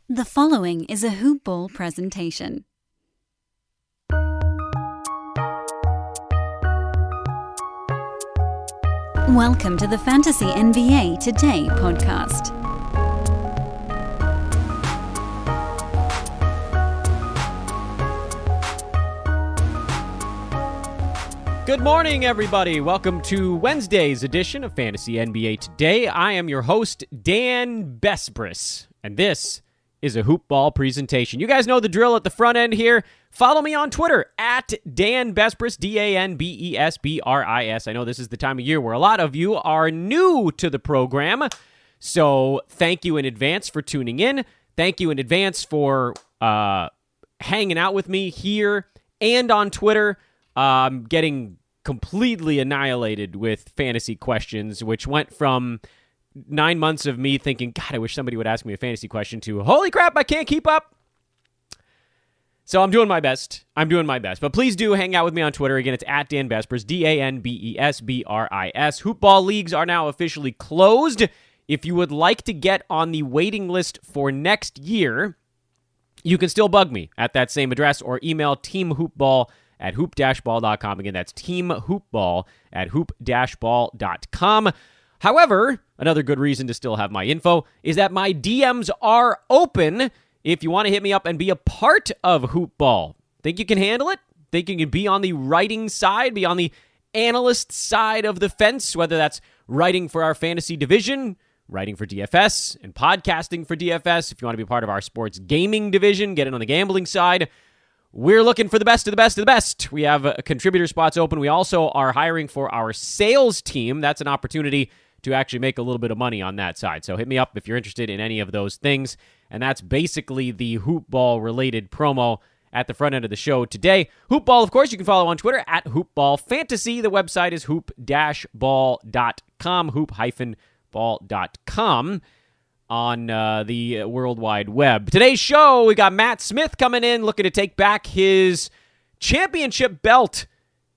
The following is a Hoop Ball presentation. Welcome to the Fantasy NBA Today podcast. Good morning, everybody. Welcome to Wednesday's edition of Fantasy NBA Today. I am your host, Dan Besbris, and this is a Hoop Ball presentation. You guys know the drill at the front end here. Follow me on Twitter at Dan Besbris, DanBesbris. I know this is the time of year where a lot of you are new to the program, so thank you in advance for tuning in. Thank you in advance for hanging out with me here and on Twitter. Getting completely annihilated with fantasy questions, which went from 9 months of me thinking, God, I wish somebody would ask me a fantasy question, to holy crap, I can't keep up. So I'm doing my best. But please do hang out with me on Twitter. Again, it's at Dan Besbris, DanBesbris. Hoop Ball leagues are now officially closed. If you would like to get on the waiting list for next year, you can still bug me at that same address or email teamhoopball@hoop-ball.com. Again, that's teamhoopball@hoop-ball.com. However, another good reason to still have my info is that my DMs are open if you want to hit me up and be a part of Hoop Ball. Think you can handle it? Think you can be on the writing side, be on the analyst side of the fence, whether that's writing for our fantasy division, writing for DFS, and podcasting for DFS. If you want to be part of our sports gaming division, get in on the gambling side. We're looking for the best of the best of the best. We have contributor spots open. We also are hiring for our sales team. That's an opportunity to actually make a little bit of money on that side. So hit me up if you're interested in any of those things. And that's basically the Hoop Ball related promo at the front end of the show today. Hoop Ball, of course, you can follow on Twitter at Hoop Ball Fantasy. The website is hoop-ball.com, hoop-ball.com. on the World Wide Web. Today's show, we got Matt Smith coming in, looking to take back his championship belt.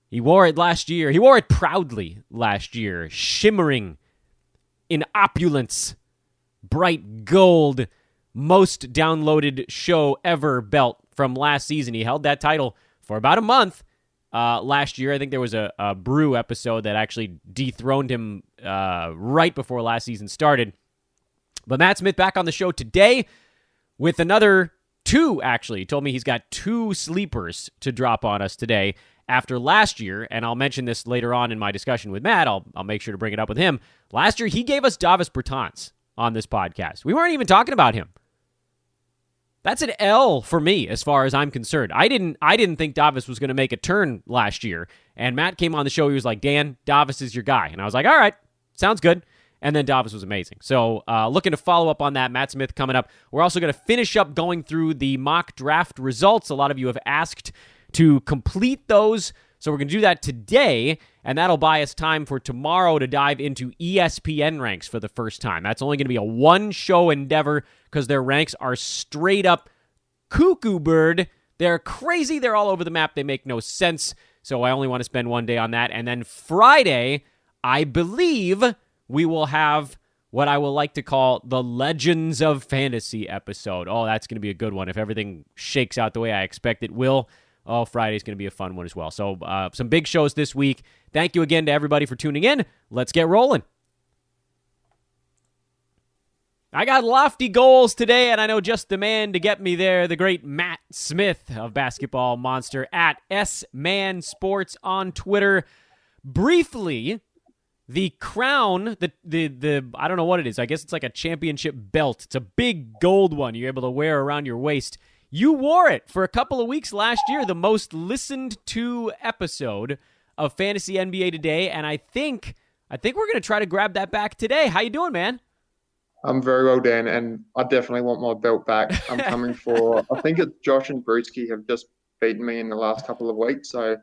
He wore it last year. He wore it proudly last year, shimmering in opulence, bright gold, most downloaded show ever belt from last season. He held that title for about a month last year. I think there was a Brew episode that actually dethroned him right before last season started. But Matt Smith back on the show today with another two, actually. He told me he's got two sleepers to drop on us today after last year, and I'll mention this later on in my discussion with Matt. I'll make sure to bring it up with him. Last year, he gave us Davis Bertans on this podcast. We weren't even talking about him. That's an L for me as far as I'm concerned. I didn't think Davis was going to make a turn last year, and Matt came on the show. He was like, Dan, Davis is your guy. And I was like, all right, sounds good. And then Davis was amazing. So looking to follow up on that. Matt Smith coming up. We're also going to finish up going through the mock draft results. A lot of you have asked to complete those. So we're going to do that today, and that'll buy us time for tomorrow to dive into ESPN ranks for the first time. That's only going to be a one-show endeavor because their ranks are straight up cuckoo bird. They're crazy. They're all over the map. They make no sense. So I only want to spend one day on that. And then Friday, I believe, we will have what I will like to call the Legends of Fantasy episode. Oh, that's going to be a good one if everything shakes out the way I expect it will. Oh, Friday's going to be a fun one as well. So some big shows this week. Thank you again to everybody for tuning in. Let's get rolling. I got lofty goals today, and I know just the man to get me there, the great Matt Smith of Basketball Monster at SManSports on Twitter. Briefly, the crown, the I don't know what it is. I guess it's like a championship belt. It's a big gold one you're able to wear around your waist. You wore it for a couple of weeks last year, the most listened to episode of Fantasy NBA Today, and I think we're going to try to grab that back today. How you doing, man? I'm very well, Dan, and I definitely want my belt back. I'm coming for, I think it's Josh and Brewski have just beaten me in the last couple of weeks, so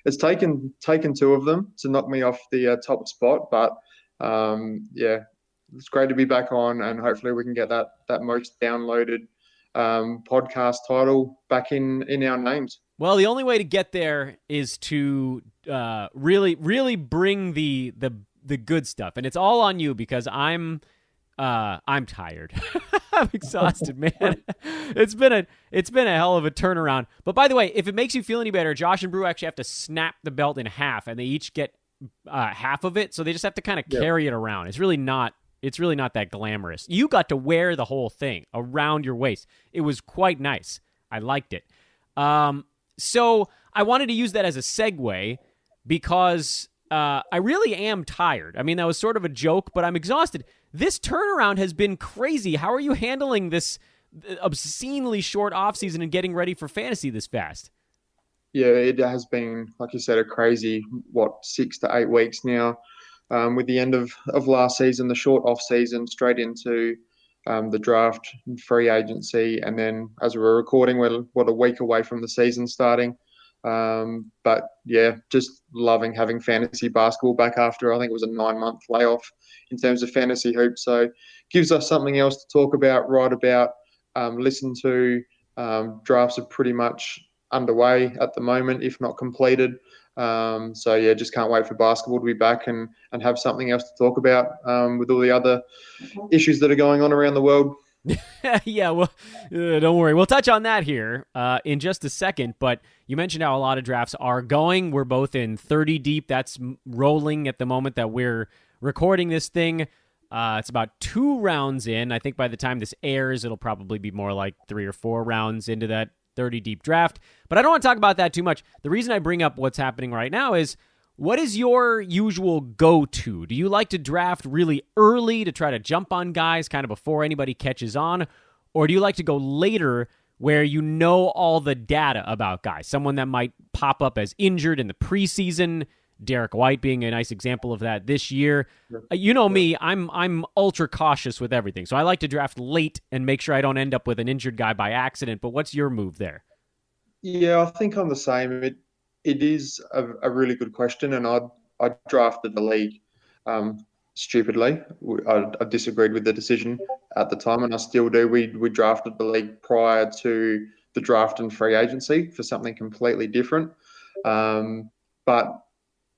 it's taken two of them to knock me off the top spot, but yeah, it's great to be back on, and hopefully we can get that most downloaded podcast title back in our names. Well, the only way to get there is to really bring the good stuff, and it's all on you because I'm I'm tired. I'm exhausted, man. It's been a hell of a turnaround. But by the way, if it makes you feel any better, Josh and Brew actually have to snap the belt in half, and they each get half of it. So they just have to kind of carry it around. It's really not that glamorous. You got to wear the whole thing around your waist. It was quite nice. I liked it. So I wanted to use that as a segue because I really am tired. I mean, that was sort of a joke, but I'm exhausted. This turnaround has been crazy. How are you handling this obscenely short offseason and getting ready for fantasy this fast? Yeah, it has been, like you said, a crazy, 6 to 8 weeks now. With the end of last season, the short off season, straight into the draft, free agency, and then as we're recording, we're a week away from the season starting. But yeah, just loving having fantasy basketball back after I think it was a 9-month layoff in terms of fantasy hoops. So gives us something else to talk about, write about, listen to. Drafts are pretty much underway at the moment, if not completed. So yeah, just can't wait for basketball to be back and have something else to talk about with all the other issues that are going on around the world. Yeah, well, don't worry. We'll touch on that here in just a second, but you mentioned how a lot of drafts are going. We're both in 30 deep. That's rolling at the moment that we're recording this thing. It's about 2 rounds in. I think by the time this airs, it'll probably be more like 3 or 4 rounds into that 30 deep draft. But I don't want to talk about that too much. The reason I bring up what's happening right now is, what is your usual go-to? Do you like to draft really early to try to jump on guys kind of before anybody catches on? Or do you like to go later where you know all the data about guys? Someone that might pop up as injured in the preseason, Derek White being a nice example of that this year. You know me, I'm ultra cautious with everything. So I like to draft late and make sure I don't end up with an injured guy by accident. But what's your move there? Yeah, I think I'm the same. It is a really good question, and I drafted the league stupidly. I disagreed with the decision at the time, and I still do. We drafted the league prior to the draft and free agency for something completely different. But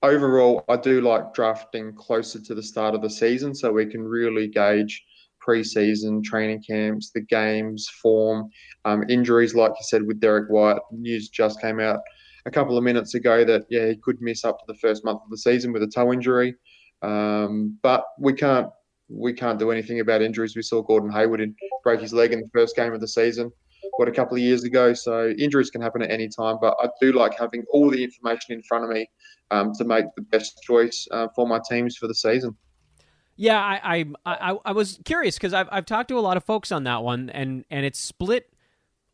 overall, I do like drafting closer to the start of the season so we can really gauge pre-season, training camps, the games, form, injuries. Like you said with Derek White, news just came out a couple of minutes ago that, yeah, he could miss up to the first month of the season with a toe injury. But we can't do anything about injuries. We saw Gordon Hayward break his leg in the first game of the season, a couple of years ago. So injuries can happen at any time, but I do like having all the information in front of me to make the best choice for my teams for the season. Yeah, I was curious because I've talked to a lot of folks on that one, and it's split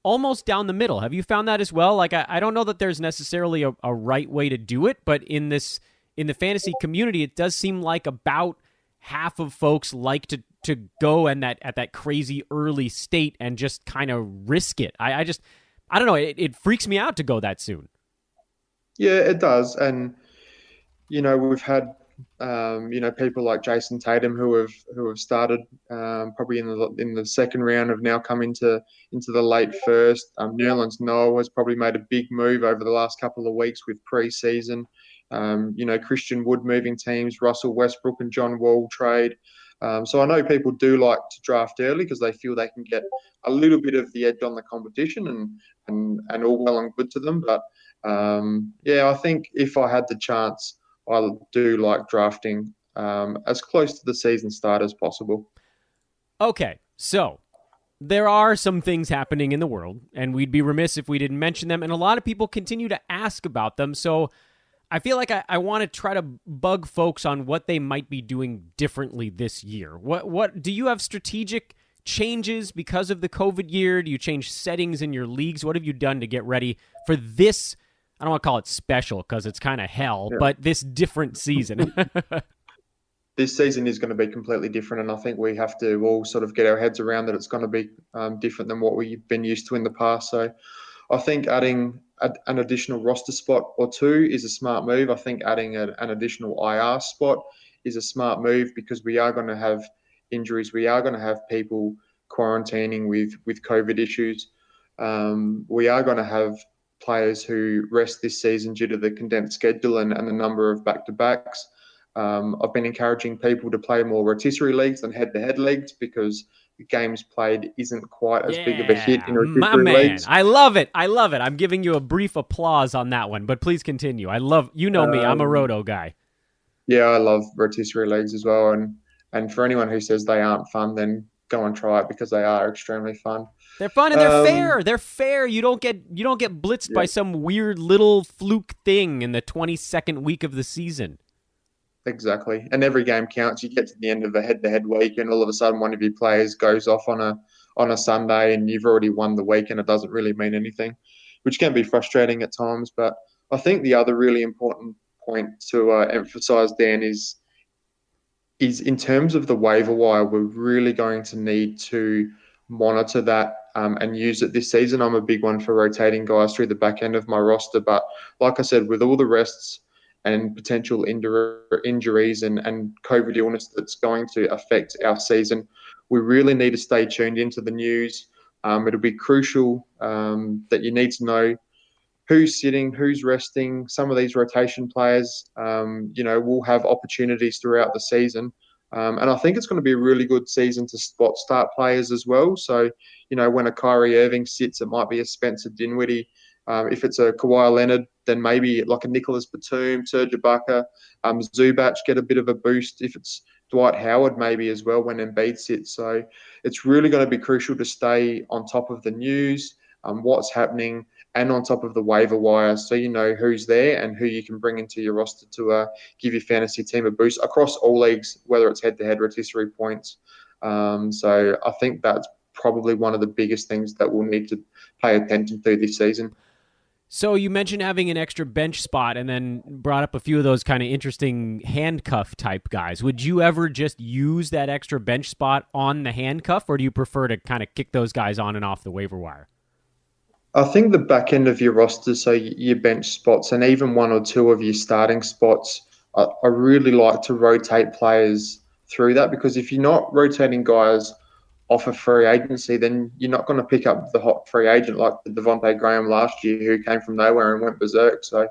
almost down the middle. Have you found that as well? Like, I don't know that there's necessarily a right way to do it, but in the fantasy community, it does seem like about half of folks like to go and at that crazy early state and just kind of risk it. I don't know. It freaks me out to go that soon. Yeah, it does. And, we've had, people like Jason Tatum who have started probably in the second round, have now come into the late first. Nerlens Noel has probably made a big move over the last couple of weeks with preseason. Christian Wood moving teams, Russell Westbrook and John Wall trade. So I know people do like to draft early because they feel they can get a little bit of the edge on the competition and all well and good to them. But I think if I had the chance, I do like drafting as close to the season start as possible. Okay, so there are some things happening in the world, and we'd be remiss if we didn't mention them, and a lot of people continue to ask about them, so I feel like I want to try to bug folks on what they might be doing differently this year. What do you have strategic changes because of the COVID year? Do you change settings in your leagues? What have you done to get ready for this? I don't want to call it special because it's kind of hell, but this different season. This season is going to be completely different, and I think we have to all sort of get our heads around that it's going to be different than what we've been used to in the past. So I think adding an additional roster spot or 2 is a smart move. I think adding an additional IR spot is a smart move because we are going to have injuries. We are going to have people quarantining with COVID issues. We are going to have players who rest this season due to the condensed schedule and the number of back-to-backs. I've been encouraging people to play more rotisserie leagues than head-to-head leagues because the games played isn't quite as big of a hit in my rotisserie man. leagues. I love it. I'm giving you a brief applause on that one, but please continue. You know me. I'm a roto guy. Yeah, I love rotisserie leagues as well. And for anyone who says they aren't fun, then go and try it because they are extremely fun. They're fun and they're fair. They're fair. You don't get blitzed by some weird little fluke thing in the 22nd week of the season. Exactly. And every game counts. You get to the end of a head-to-head week and all of a sudden one of your players goes off on a Sunday and you've already won the week and it doesn't really mean anything, which can be frustrating at times. But I think the other really important point to emphasize, Dan, is in terms of the waiver wire, we're really going to need to monitor that and use it this season. I'm a big one for rotating guys through the back end of my roster. But like I said, with all the rests and potential injuries and COVID illness that's going to affect our season, we really need to stay tuned into the news. It'll be crucial that you need to know who's sitting, who's resting. Some of these rotation players, will have opportunities throughout the season. And I think it's going to be a really good season to spot start players as well. So, when a Kyrie Irving sits, it might be a Spencer Dinwiddie. If it's a Kawhi Leonard, then maybe like a Nicholas Batum, Serge Ibaka, Zubac get a bit of a boost. If it's Dwight Howard, maybe as well when Embiid sits. So it's really going to be crucial to stay on top of the news, what's happening, and on top of the waiver wire, so you know who's there and who you can bring into your roster to give your fantasy team a boost across all leagues, whether it's head-to-head, rotisserie points. So I think that's probably one of the biggest things that we'll need to pay attention to this season. So you mentioned having an extra bench spot and then brought up a few of those kind of interesting handcuff type guys. Would you ever just use that extra bench spot on the handcuff, or do you prefer to kind of kick those guys on and off the waiver wire? I think the back end of your roster, so your bench spots and even one or two of your starting spots, I really like to rotate players through that, because if you're not rotating guys off a free agency, then you're not going to pick up the hot free agent like the Devontae Graham last year, who came from nowhere and went berserk. So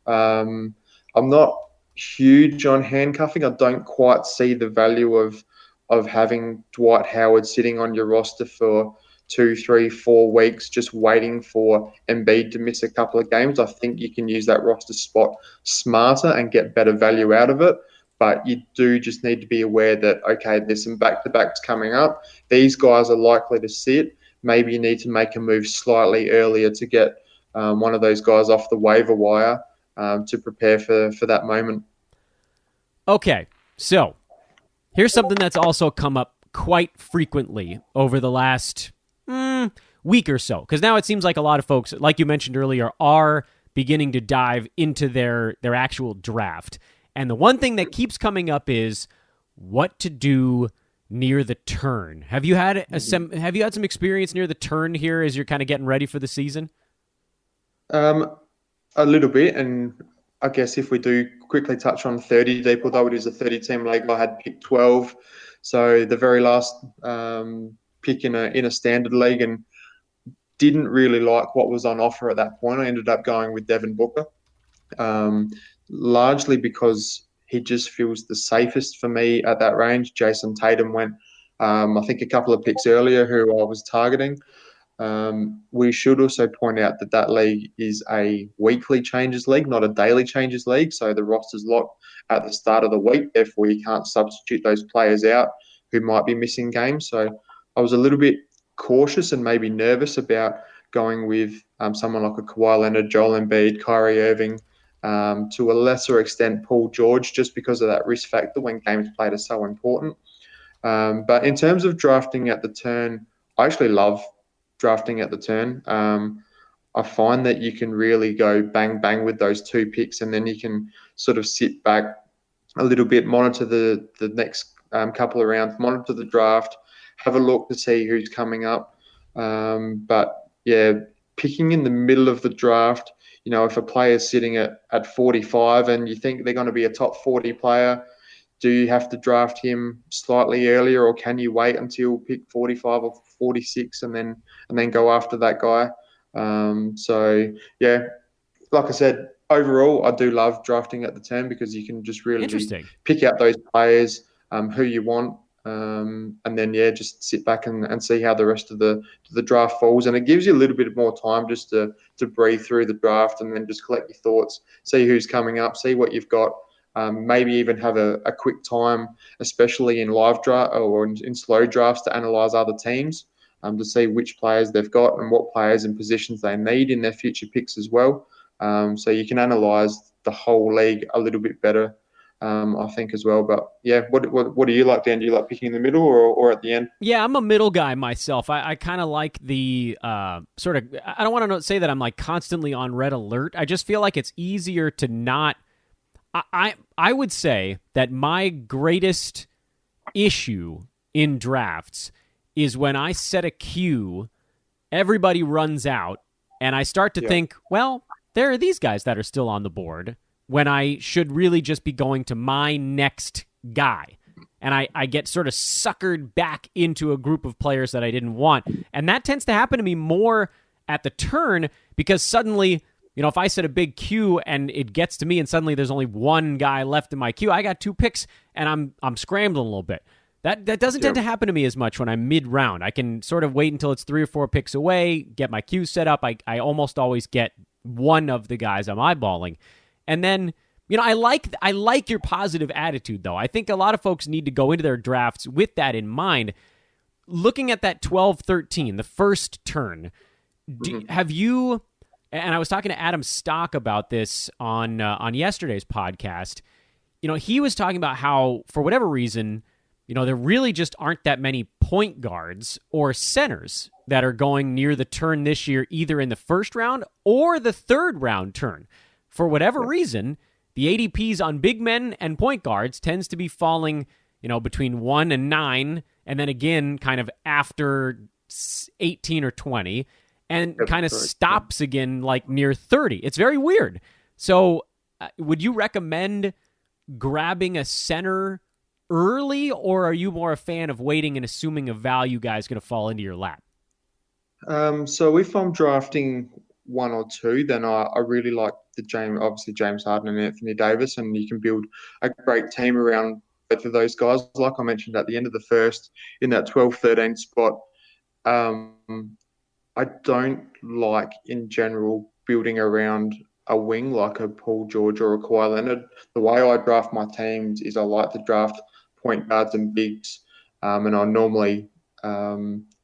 I'm not huge on handcuffing. I don't quite see the value of having Dwight Howard sitting on your roster for 2, 3, 4 weeks just waiting for Embiid to miss a couple of games. I think you can use that roster spot smarter and get better value out of it. But you do just need to be aware that, okay, there's some back-to-backs coming up. These guys are likely to sit. Maybe you need to make a move slightly earlier to get one of those guys off the waiver wire to prepare for that moment. Okay, so here's something that's also come up quite frequently over the last week or so, because now it seems like a lot of folks, like you mentioned earlier, are beginning to dive into their actual draft. And the one thing that keeps coming up is what to do near the turn. Have you had some experience near the turn here as you're kind of getting ready for the season? A little bit, and I guess if we do quickly touch on 30 deep, although it is a 30-team league, I had pick 12, so the very last pick in a standard league, and didn't really like what was on offer at that point. I ended up going with Devin Booker. Largely because he just feels the safest for me at that range. Jason Tatum went, I think, a couple of picks earlier who I was targeting. We should also point out that league is a weekly changes league, not a daily changes league. So the roster's locked at the start of the week. Therefore, you can't substitute those players out who might be missing games. So I was a little bit cautious and maybe nervous about going with someone like a Kawhi Leonard, Joel Embiid, Kyrie Irving, to a lesser extent Paul George, just because of that risk factor when games played are so important. But in terms of drafting at the turn, I actually love drafting at the turn. I find that you can really go bang, bang with those 2 picks, and then you can sort of sit back a little bit, monitor the next couple of rounds, monitor the draft, have a look to see who's coming up. But yeah, picking in the middle of the draft, if a player is sitting at 45 and you think they're going to be a top 40 player, do you have to draft him slightly earlier, or can you wait until pick 45 or 46 and then go after that guy? So yeah, like I said, overall, I do love drafting at the 10 because you can just really Interesting. pick out those players who you want. And then, just sit back and see how the rest of the draft falls. And it gives you a little bit more time just to breathe through the draft and then just collect your thoughts, see who's coming up, see what you've got. Maybe even have a quick time, especially in live draft or in slow drafts, to analyze other teams, to see which players they've got and what players and positions they need in their future picks as well. So you can analyze the whole league a little bit better, I think, as well. But yeah, what do you like, Dan? Do you like picking in the middle or at the end? Yeah, I'm a middle guy myself. I kind of like the sort of, I don't want to say that I'm like constantly on red alert. I just feel like it's easier to not, I would say that my greatest issue in drafts is when I set a queue, everybody runs out, and I start to think, well, there are these guys that are still on the board, when I should really just be going to my next guy. And I get sort of suckered back into a group of players that I didn't want. And that tends to happen to me more at the turn, because suddenly, if I set a big queue and it gets to me and suddenly there's only one guy left in my queue, I got 2 picks and I'm scrambling a little bit. That doesn't tend to happen to me as much when I'm mid-round. I can sort of wait until it's 3 or 4 picks away, get my queue set up. I almost always get one of the guys I'm eyeballing. And then, I like your positive attitude, though. I think a lot of folks need to go into their drafts with that in mind. Looking at that 12-13, the first turn, have you, and I was talking to Adam Stock about this on yesterday's podcast, he was talking about how, for whatever reason, there really just aren't that many point guards or centers that are going near the turn this year, either in the first round or the third round turn. For whatever reason, the ADPs on big men and point guards tends to be falling, between 1 and 9, and then again kind of after 18 or 20, and kind of stops again like near 30. It's very weird. So would you recommend grabbing a center early, or are you more a fan of waiting and assuming a value guy is going to fall into your lap? So if I'm drafting 1 or 2, then I really like James Harden and Anthony Davis, and you can build a great team around both of those guys. Like I mentioned at the end of the first, in that 12-13 spot, I don't like, in general, building around a wing like a Paul George or a Kawhi Leonard. The way I draft my teams is I like to draft point guards and bigs, and I normally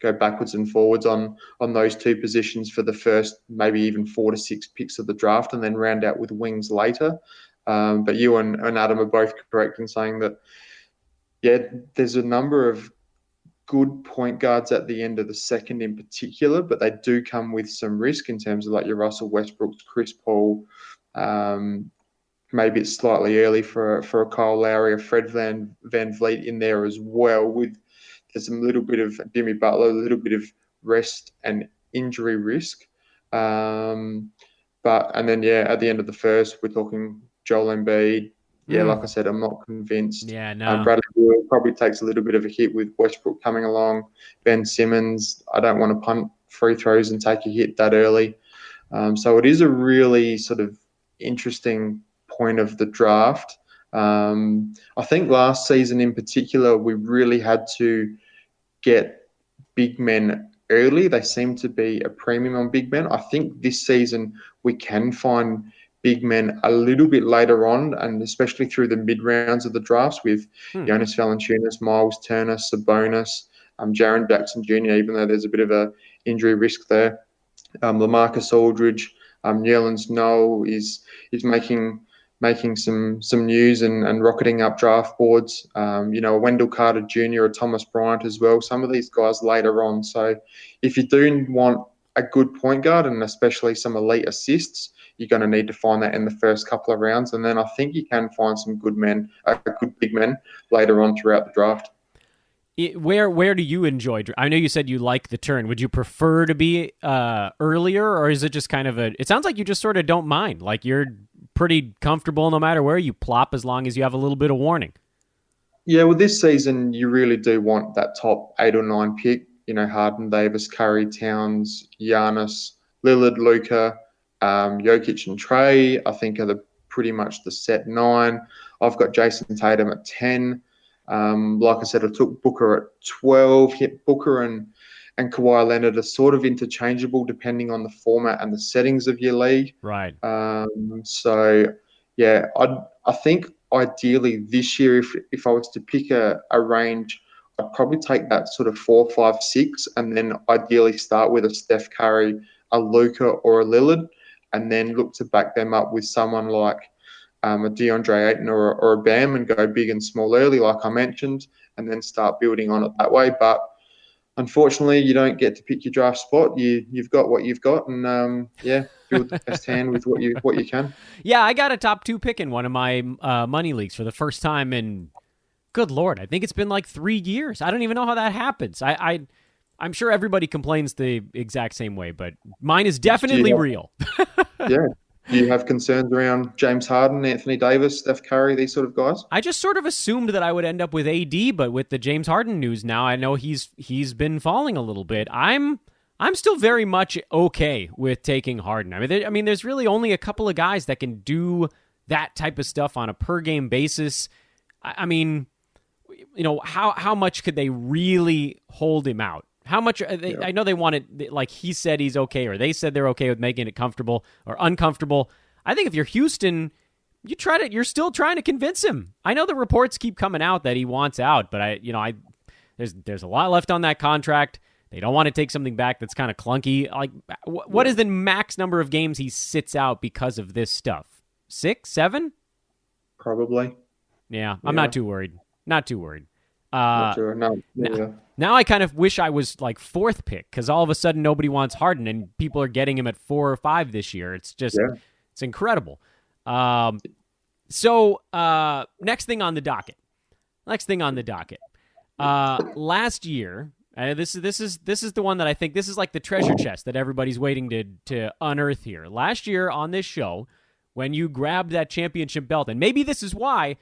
go backwards and forwards on those 2 positions for the first maybe even 4 to 6 picks of the draft, and then round out with wings later. But you and Adam are both correct in saying that, there's a number of good point guards at the end of the second in particular, but they do come with some risk in terms of like your Russell Westbrooks, Chris Paul. Maybe it's slightly early for a Kyle Lowry, a Fred Van Vliet in there as well, there's a little bit of Jimmy Butler, a little bit of rest and injury risk. And then, at the end of the first, we're talking Joel Embiid. Like I said, I'm not convinced. Yeah, no. Bradley Beal probably takes a little bit of a hit with Westbrook coming along. Ben Simmons, I don't want to punt free throws and take a hit that early. So it is a really sort of interesting point of the draft. I think last season in particular, we really had to get big men early. They seem to be a premium on big men. I think this season we can find big men a little bit later on, and especially through the mid-rounds of the drafts with Jonas Valanciunas, Miles Turner, Sabonis, Jaren Jackson Jr., even though there's a bit of a injury risk there. LaMarcus Aldridge, Nerlens Noel is making some news and rocketing up draft boards. Wendell Carter Jr. or Thomas Bryant as well. Some of these guys later on. So if you do want a good point guard and especially some elite assists, you're going to need to find that in the first couple of rounds. And then I think you can find some good big men later on throughout the draft. Where do you enjoy? I know you said you like the turn. Would you prefer to be earlier, or is it just kind of it sounds like you just sort of don't mind. Like you're pretty comfortable no matter where you plop as long as you have a little bit of warning. Yeah, well, this season you really do want that top 8 or 9 pick. Harden, Davis, Curry, Towns, Giannis, Lillard, Luka, Jokic and Trey, I think, are pretty much the set 9. I've got Jason Tatum at 10. Like I said, I took Booker at 12. Hit Booker and Kawhi Leonard are sort of interchangeable depending on the format and the settings of your league. Right. So, yeah, I think ideally this year, if I was to pick a range, I'd probably take that sort of 4, 5, 6, and then ideally start with a Steph Curry, a Luka, or a Lillard, and then look to back them up with someone like a DeAndre Ayton or a Bam and go big and small early, like I mentioned, and then start building on it that way. But unfortunately, you don't get to pick your draft spot. You've got what you've got, and build the best hand with what you can. Yeah, I got a top 2 pick in one of my money leagues for the first time in, good Lord, I think it's been like 3 years. I don't even know how that happens. I'm sure everybody complains the exact same way, but mine is definitely real. Yeah. Do you have concerns around James Harden, Anthony Davis, Steph Curry, these sort of guys? I just sort of assumed that I would end up with AD, but with the James Harden news now, I know he's been falling a little bit. I'm still very much okay with taking Harden. I mean, there's really only a couple of guys that can do that type of stuff on a per game basis. I mean, how much could they really hold him out? How much? I know they wanted, like he said he's okay, or they said they're okay with making it comfortable or uncomfortable. I think if you're Houston, you're still trying to convince him. I know the reports keep coming out that he wants out, but there's a lot left on that contract. They don't want to take something back that's kind of clunky. Like, what is the max number of games he sits out because of this stuff? 6, 7? Probably. Yeah, I'm not too worried. Not too worried. Not sure. No. Now I kind of wish I was like 4th pick, because all of a sudden nobody wants Harden and people are getting him at 4 or 5 this year. It's just, it's incredible. So next thing on the docket. Last year, this is the one that I think this is like the treasure chest that everybody's waiting to unearth here. Last year on this show, when you grabbed that championship belt, and maybe this is why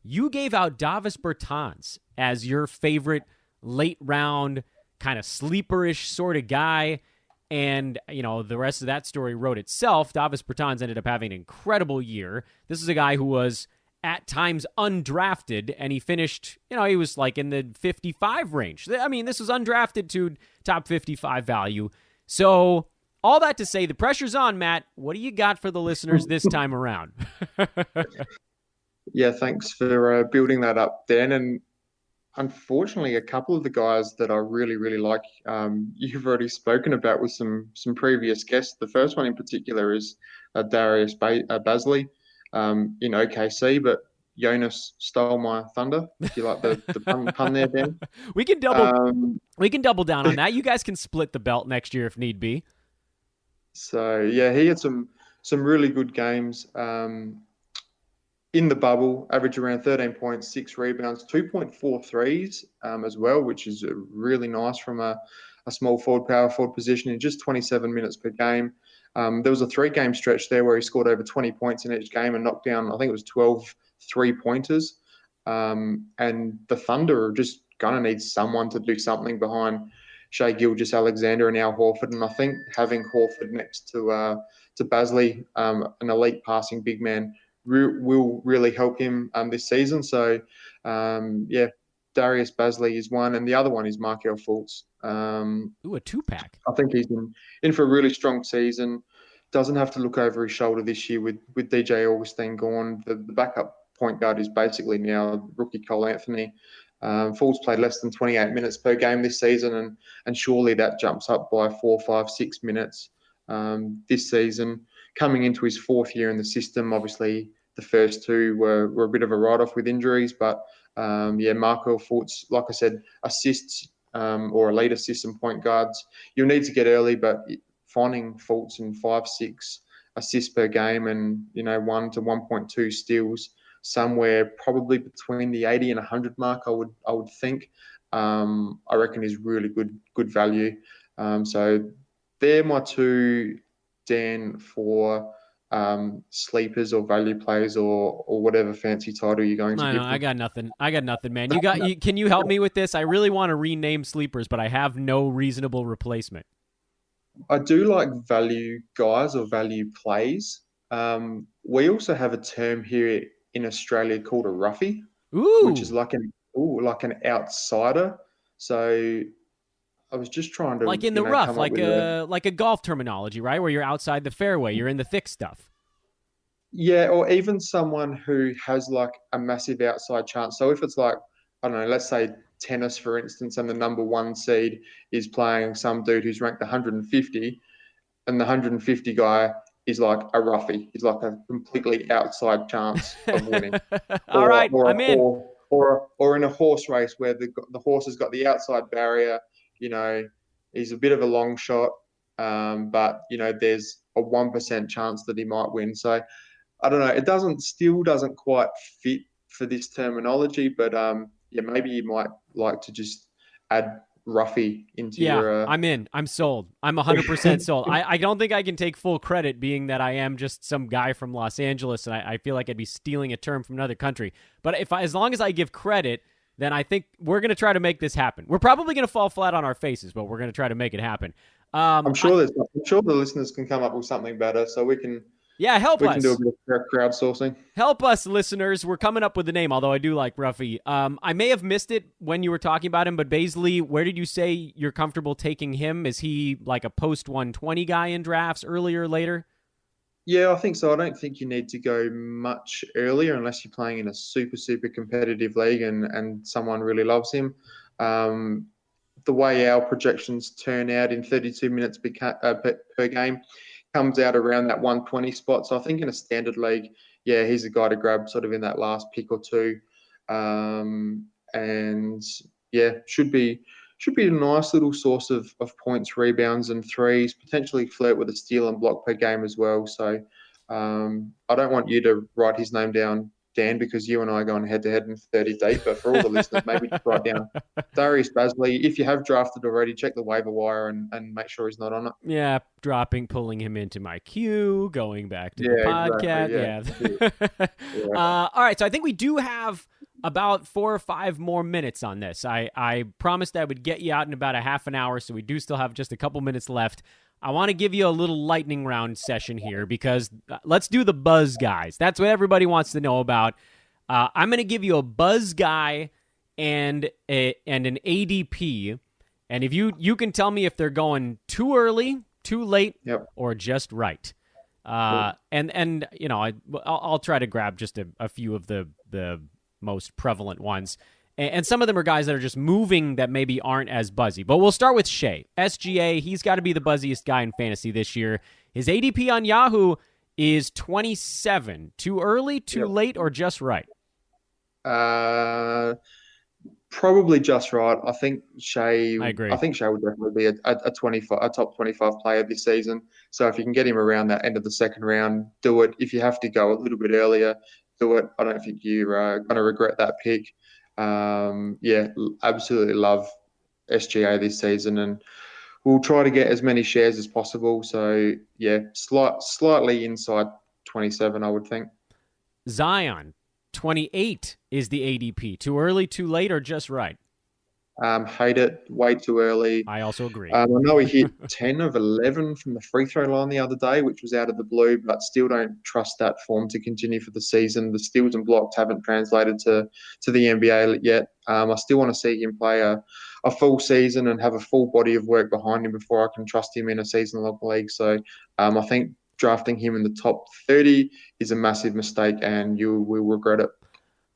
you gave out Davis Bertans as your favorite late round kind of sleeperish sort of guy. And, the rest of that story wrote itself. Davis Bertans ended up having an incredible year. This is a guy who was at times undrafted, and he finished, he was like in the 55 range. I mean, this was undrafted to top 55 value. So all that to say, the pressure's on, Matt. What do you got for the listeners this time around? Yeah, thanks for building that up, Dan. And unfortunately, a couple of the guys that I really, really like, you've already spoken about with some previous guests. The first one in particular is Darius Baisley in OKC, but Jonas stole my thunder. If you like the pun there, Dan. We can double down on that. You guys can split the belt next year if need be. So yeah, he had some really good games. In the bubble, average around 13 points, 6 rebounds, 2.4 threes as well, which is really nice from a small forward, power forward position in just 27 minutes per game. There was a 3-game stretch there where he scored over 20 points in each game and knocked down, I think it was 12 3-pointers. And the Thunder are just going to need someone to do something behind Shai Gilgeous-Alexander and Al Horford. And I think having Horford next to Baisley, an elite passing big man, will really help him this season. So, Darius Baisley is one, and the other one is Markelle Fultz. A 2-pack. I think he's in for a really strong season. Doesn't have to look over his shoulder this year with DJ Augustine gone. The backup point guard is basically now rookie Cole Anthony. Fultz played less than 28 minutes per game this season, and surely that jumps up by 4, 5, 6 minutes this season. Coming into his 4th year in the system, obviously the first 2 were a bit of a write-off with injuries, but Markelle Fultz, like I said, assists or elite assists and point guards. You'll need to get early, but finding Fultz in 5, 6 assists per game and 1 to 1.2 steals, somewhere probably between the 80 and 100 mark, I would think. I reckon is really good value. So they're my 2, Dan, for sleepers or value plays or whatever fancy title you're going to give them. I got nothing, man. Can you help me with this? I really want to rename sleepers, but I have no reasonable replacement. I do like value guys or value plays. We also have a term here in Australia called a roughie, which is Ooh, like an outsider. So I was just trying like to, in the rough, come up with a like a golf terminology, right? Where you're outside the fairway, you're in the thick stuff. yeah, or even someone who has like a massive outside chance. So if it's like, I don't know, let's say tennis, for instance, and the number one seed is playing some dude who's ranked 150, and the 150 guy is like a roughie. He's like a completely outside chance of winning. All right, I'm in. Or in a horse race where the horse has got the outside barrier, you know, he's a bit of a long shot, but there's a 1% chance that he might win. So I don't know. It doesn't quite fit for this terminology, but yeah, maybe you might like to just add roughie into Yeah, your. I'm in. I'm sold. I'm 100% sold. I don't think I can take full credit being that I am just some guy from Los Angeles and I feel like I'd be stealing a term from another country. But as long as I give credit, then I think we're going to try to make this happen. We're probably going to fall flat on our faces, but we're going to try to make it happen. I'm sure the listeners can come up with something better, so Yeah, help we can do a us. bit of crowdsourcing. Help us, listeners. We're coming up with the name, although I do like Ruffy. I may have missed it when you were talking about him, but Baisley, where did you say you're comfortable taking him? Is he like a post 120 guy in drafts, earlier or later? Yeah, I think so. I don't think you need to go much earlier unless you're playing in a super competitive league and someone really loves him. Um, the way our projections turn out in 32 minutes per game comes out around that 120 spot. So I think in a standard league, yeah, he's a guy to grab sort of in that last pick or two. And yeah, should be a nice little source of points, rebounds, and threes. Potentially flirt with a steal and block per game as well. So I don't want you to write his name down, Dan, because you and I are going head to head in 30 deep. But for all the listeners, maybe just write down Darius Baisley. If you have drafted already, check the waiver wire and make sure he's not on it. Yeah, pulling him into my queue, going back to the Yeah, podcast. exactly. Yeah. Yeah. All right, so I think we do have about 4 or 5 more minutes on this. I promised I would get you out in about a half an hour, so we do still have just a couple minutes left. I want to give you a little lightning round session here because let's do the buzz guys. That's what everybody wants to know about. I'm going to give you a buzz guy and an ADP, and if you can tell me if they're going too early, too late, Yep. or just right. And I'll try to grab just a few of the most prevalent ones. And some of them are guys that are just moving that maybe aren't as buzzy. But we'll start with Shea. SGA, he's got to be the buzziest guy in fantasy this year. His ADP on Yahoo is 27. Too early, too late, or just right? Probably just right. I think Shea. I agree. I think Shea would definitely be a top 25 player this season. So if you can get him around that end of the second round, do it. If you have to go a little bit earlier, do it. I don't think you're going to regret that pick. Yeah, absolutely love SGA this season, and we'll try to get as many shares as possible. So yeah, slightly inside 27, I would think. Zion, 28 is the ADP. Too early, too late, or just right? Hate it. Way too early. I also agree. I know he hit 10 of 11 from the free throw line the other day, which was out of the blue, but still don't trust that form to continue for the season. The steals and blocks haven't translated to the NBA yet. I still want to see him play a full season and have a full body of work behind him before I can trust him in a season-long league. So I think drafting him in the top 30 is a massive mistake, and you will regret it.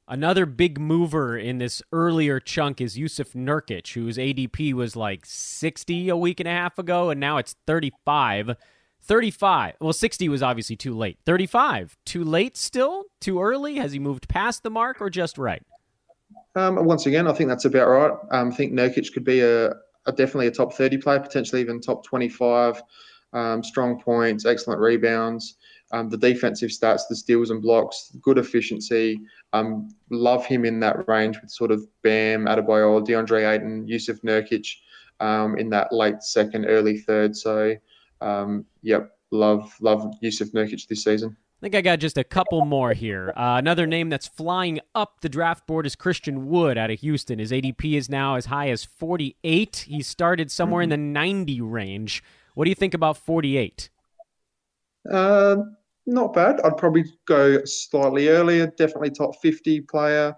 Another big mover in this earlier chunk is Yusuf Nurkic, whose ADP was like 60 a week and a half ago, and now it's 35. 35. Well, 60 was obviously too late. 35. Too late still? Too early? Has he moved past the mark or just right? Once again, I think that's about right. I think Nurkic could be a definitely a top 30 player, potentially even top 25. Strong points, excellent rebounds. The defensive stats, the steals and blocks, good efficiency. Love him in that range with sort of Bam, Adebayo, DeAndre Ayton, Yusuf Nurkic in that late second, early third. So, yep, love Yusuf Nurkic this season. I think I got just a couple more here. Another name that's flying up the draft board is Christian Wood out of Houston. His ADP is now as high as 48. He started somewhere in the 90 range. What do you think about 48? Not bad. I'd probably go slightly earlier. Definitely top 50 player,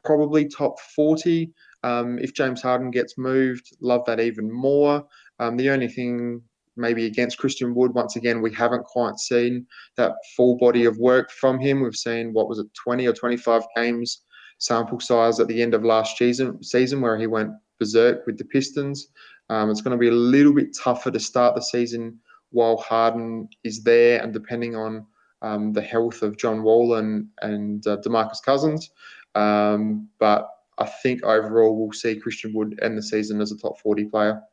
probably top 40. If James Harden gets moved, love that even more. The only thing maybe against Christian Wood, once again, we haven't quite seen that full body of work from him. We've seen, 20 or 25 games sample size at the end of last season where he went berserk with the Pistons. It's going to be a little bit tougher to start the season while Harden is there, and depending on the health of John Wall and Demarcus Cousins. But I think overall we'll see Christian Wood end the season as a top 40 player.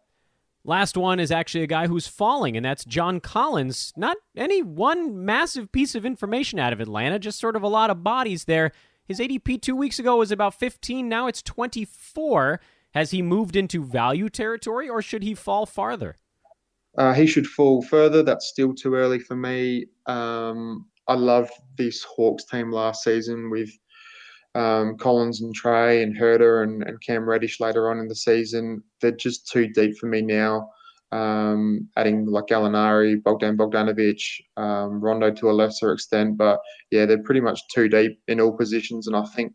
Last one is actually a guy who's falling, and that's John Collins. Not any one massive piece of information out of Atlanta, just sort of a lot of bodies there. His ADP 2 weeks ago was about 15. Now it's 24. Has he moved into value territory, or should he fall farther? He should fall further. That's still too early for me. I loved this Hawks team last season with Collins and Trey and Herter and Cam Reddish later on in the season. They're just too deep for me now. Adding like Gallinari, Bogdanovic, Rondo to a lesser extent. But yeah, they're pretty much too deep in all positions. And I think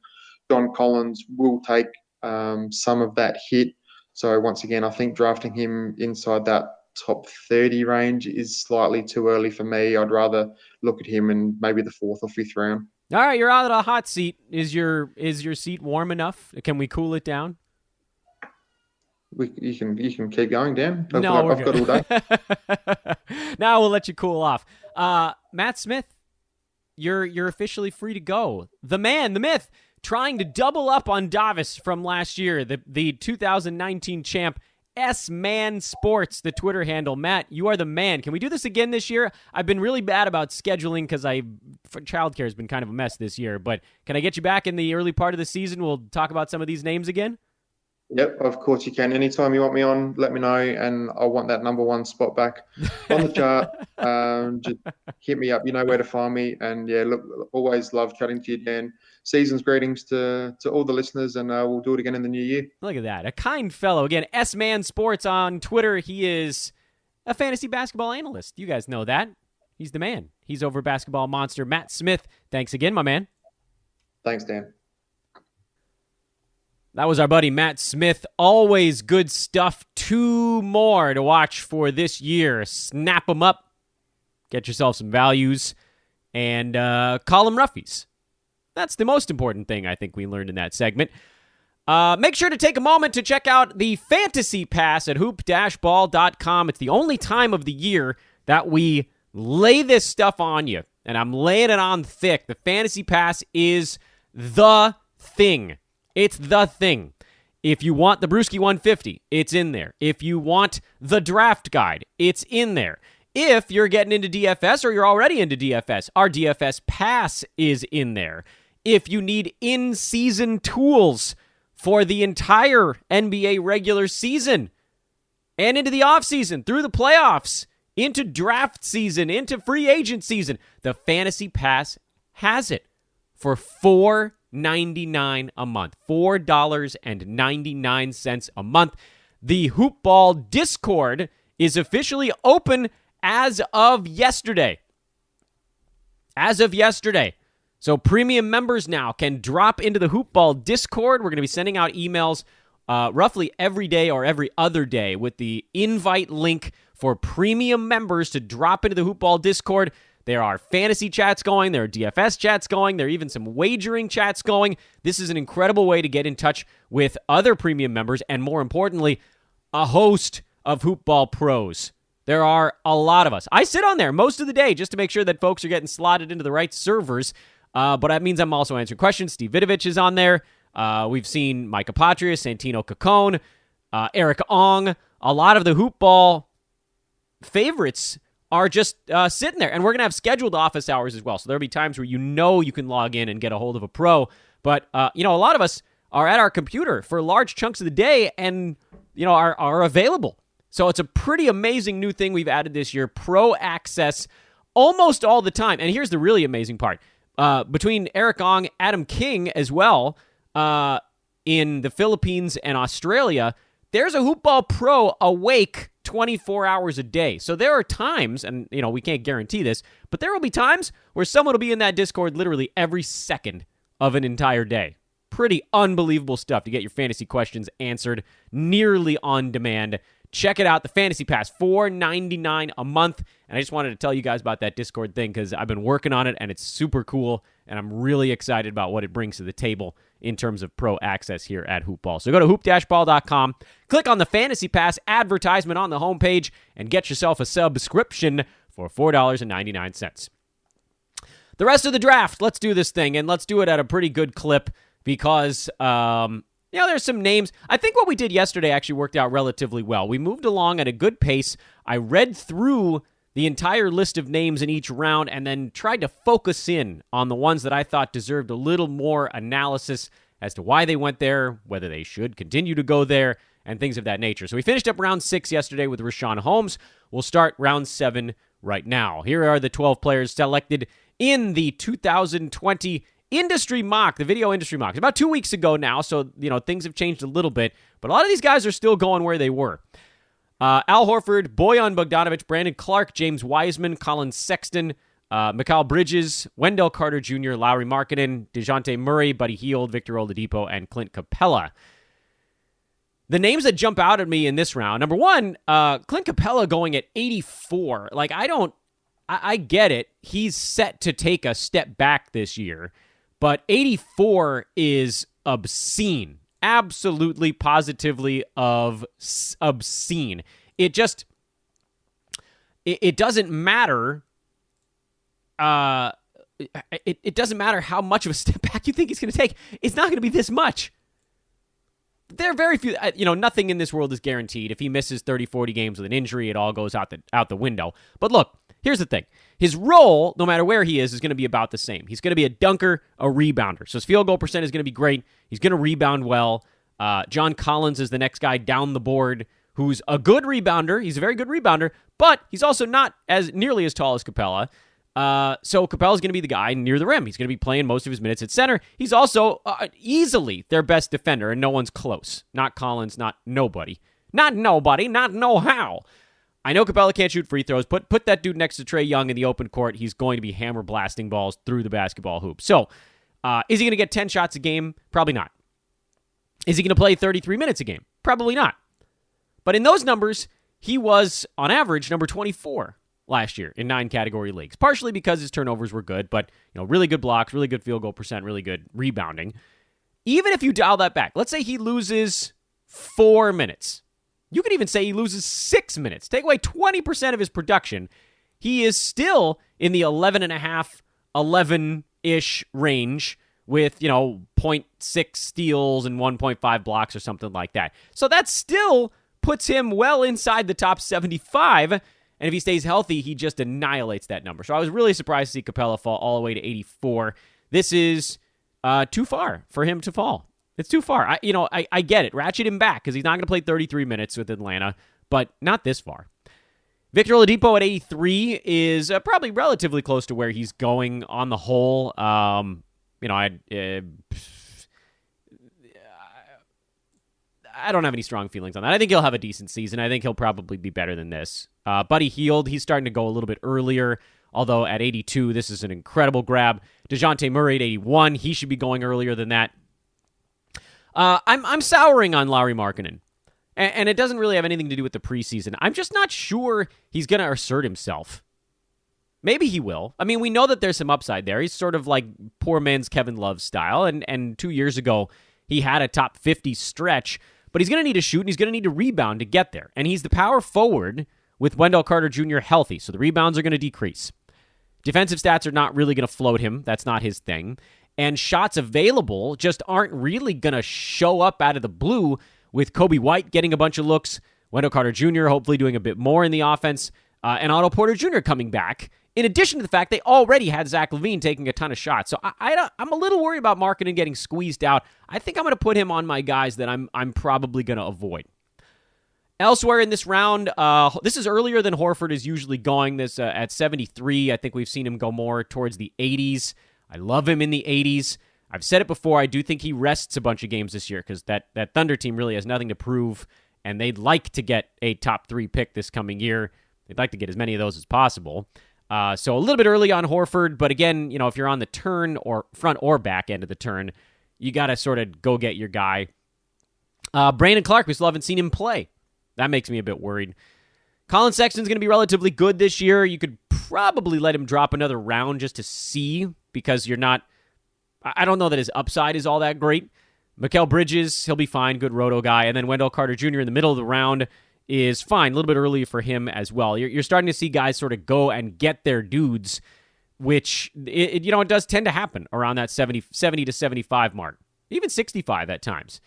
John Collins will take some of that hit. So once again, I think drafting him inside that top 30 range is slightly too early for me. I'd rather look at him in maybe the 4th or 5th round. All right, you're out of the hot seat. Is your seat warm enough? Can we cool it down? You can keep going, Dan. I've got all day. Now we'll let you cool off. Matt Smith, you're officially free to go. The man, the myth, trying to double up on Davis from last year, the 2019 champ. S-Man Sports, the Twitter handle. Matt, you are the man. Can we do this again this year? I've been really bad about scheduling because childcare has been kind of a mess this year, but can I get you back in the early part of the season? We'll talk about some of these names again. Yep, of course you can. Anytime you want me on, let me know, and I want that number 1 spot back on the chart. Just hit me up. You know where to find me. And yeah, look, always love chatting to you, Dan. Season's greetings to all the listeners, and we'll do it again in the new year. Look at that. A kind fellow. Again, S-Man Sports on Twitter. He is a fantasy basketball analyst. You guys know that. He's the man. He's over Basketball Monster. Matt Smith, thanks again, my man. Thanks, Dan. That was our buddy Matt Smith. Always good stuff. 2 more to watch for this year. Snap them up. Get yourself some values. And call them Roughies. That's the most important thing I think we learned in that segment. Make sure to take a moment to check out the Fantasy Pass at hoop-ball.com. It's the only time of the year that we lay this stuff on you. And I'm laying it on thick. The Fantasy Pass is the thing. It's the thing. If you want the Brewski 150, it's in there. If you want the draft guide, it's in there. If you're getting into DFS or you're already into DFS, our DFS Pass is in there. If you need in-season tools for the entire NBA regular season and into the offseason, through the playoffs, into draft season, into free agent season, the Fantasy Pass has it for $4.99 a month. $4.99 a month. The Hoopball Discord is officially open as of yesterday. So premium members now can drop into the Hoopball Discord. We're going to be sending out emails roughly every day or every other day with the invite link for premium members to drop into the Hoopball Discord. There are fantasy chats going. There are DFS chats going. There are even some wagering chats going. This is an incredible way to get in touch with other premium members and, more importantly, a host of Hoopball pros. There are a lot of us. I sit on there most of the day just to make sure that folks are getting slotted into the right servers. But that means I'm also answering questions. Steve Vidovich is on there. We've seen Micah Patria, Santino Cacone, Eric Ong. A lot of the Hoopball favorites are just sitting there. And we're going to have scheduled office hours as well. So there'll be times where you can log in and get a hold of a pro. But, a lot of us are at our computer for large chunks of the day and, are available. So it's a pretty amazing new thing we've added this year. Pro access almost all the time. And here's the really amazing part. Between Eric Ong, Adam King as well, in the Philippines and Australia, there's a Hoopball Pro awake 24 hours a day. So there are times, and we can't guarantee this, but there will be times where someone will be in that Discord literally every second of an entire day. Pretty unbelievable stuff to get your fantasy questions answered nearly on demand. Check it out, the Fantasy Pass, $4.99 a month. And I just wanted to tell you guys about that Discord thing because I've been working on it, and it's super cool, and I'm really excited about what it brings to the table in terms of pro access here at Hoopball. So go to hoop-ball.com, click on the Fantasy Pass advertisement on the homepage, and get yourself a subscription for $4.99. The rest of the draft, let's do this thing, and let's do it at a pretty good clip because there's some names. I think what we did yesterday actually worked out relatively well. We moved along at a good pace. I read through the entire list of names in each round and then tried to focus in on the ones that I thought deserved a little more analysis as to why they went there, whether they should continue to go there, and things of that nature. So we finished up round 6 yesterday with Richaun Holmes. We'll start round 7 right now. Here are the 12 players selected in the 2020 Industry Mock, the video Industry Mock. It's about 2 weeks ago now, so things have changed a little bit, but a lot of these guys are still going where they were. Al Horford, Bojan Bogdanovic, Brandon Clark, James Wiseman, Colin Sexton, Mikal Bridges, Wendell Carter Jr., Lauri Markkanen, DeJounte Murray, Buddy Hield, Victor Oladipo, and Clint Capela. The names that jump out at me in this round, number one, Clint Capela going at 84. I get it. He's set to take a step back this year, but 84 is obscene. Absolutely, positively obscene. It doesn't matter. It doesn't matter how much of a step back you think he's going to take. It's not going to be this much. There are very few, nothing in this world is guaranteed. If he misses 30, 40 games with an injury, it all goes out the window. But look, here's the thing. His role, no matter where he is going to be about the same. He's going to be a dunker, a rebounder. So his field goal percent is going to be great. He's going to rebound well. John Collins is the next guy down the board who's a good rebounder. He's a very good rebounder, but he's also not as nearly as tall as Capela. So Capela's going to be the guy near the rim. He's going to be playing most of his minutes at center. He's also easily their best defender, and no one's close. Not Collins, not nobody. Not nobody, not know-how. I know Capela can't shoot free throws. Put that dude next to Trae Young in the open court. He's going to be hammer blasting balls through the basketball hoop. So, is he going to get 10 shots a game? Probably not. Is he going to play 33 minutes a game? Probably not. But in those numbers, he was, on average, number 24 last year in 9 category leagues. Partially because his turnovers were good, but really good blocks, really good field goal percent, really good rebounding. Even if you dial that back, let's say he loses 4 minutes. You could even say he loses 6 minutes. Take away 20% of his production. He is still in the 11.5, 11-ish range with, 0.6 steals and 1.5 blocks or something like that. So that still puts him well inside the top 75. And if he stays healthy, he just annihilates that number. So I was really surprised to see Capela fall all the way to 84. This is too far for him to fall. It's too far. I get it. Ratchet him back because he's not going to play 33 minutes with Atlanta, but not this far. Victor Oladipo at 83 is probably relatively close to where he's going on the whole. I don't have any strong feelings on that. I think he'll have a decent season. I think he'll probably be better than this. Buddy Hield, he's starting to go a little bit earlier, although at 82, this is an incredible grab. DeJounte Murray at 81, he should be going earlier than that. I'm souring on Lauri Markkanen, and it doesn't really have anything to do with the preseason. I'm just not sure he's going to assert himself. Maybe he will. I mean, we know that there's some upside there. He's sort of like poor man's Kevin Love style, and 2 years ago, he had a top 50 stretch, but he's going to need to shoot, and he's going to need to rebound to get there, and he's the power forward with Wendell Carter Jr. healthy, so the rebounds are going to decrease. Defensive stats are not really going to float him. That's not his thing. And shots available just aren't really going to show up out of the blue with Kobe White getting a bunch of looks, Wendell Carter Jr. hopefully doing a bit more in the offense, and Otto Porter Jr. coming back, in addition to the fact they already had Zach LaVine taking a ton of shots. So I'm a little worried about Markkanen getting squeezed out. I think I'm going to put him on my guys that I'm probably going to avoid. Elsewhere in this round, this is earlier than Horford is usually going. This at 73. I think we've seen him go more towards the 80s. I love him in the 80s. I've said it before. I do think he rests a bunch of games this year because that Thunder team really has nothing to prove. and they'd like to get a top 3 pick this coming year. They'd like to get as many of those as possible. So a little bit early on Horford, but again, if you're on the turn or front or back end of the turn, you got to sort of go get your guy. Brandon Clark, we still haven't seen him play. That makes me a bit worried. Colin Sexton's going to be relatively good this year. You could probably let him drop another round just to see, because I don't know that his upside is all that great. Mikal Bridges, he'll be fine, good roto guy. And then Wendell Carter Jr. in the middle of the round is fine, a little bit early for him as well. You're starting to see guys sort of go and get their dudes, which it does tend to happen around that 70 to 75 mark, even 65 at times.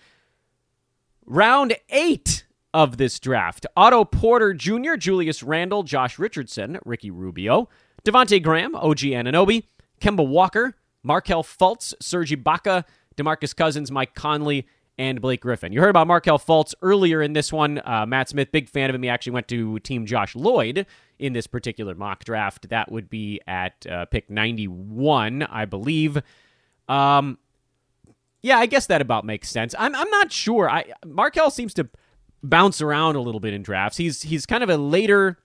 Round 8 of this draft: Otto Porter Jr., Julius Randle, Josh Richardson, Ricky Rubio, Devontae Graham, OG Anunoby, Kemba Walker, Markelle Fultz, Serge Ibaka, Demarcus Cousins, Mike Conley, and Blake Griffin. You heard about Markelle Fultz earlier in this one. Matt Smith, big fan of him. He actually went to Team Josh Lloyd in this particular mock draft. That would be at pick 91, I believe. Yeah, I guess that about makes sense. I'm not sure. Markelle seems to bounce around a little bit in drafts. He's kind of a later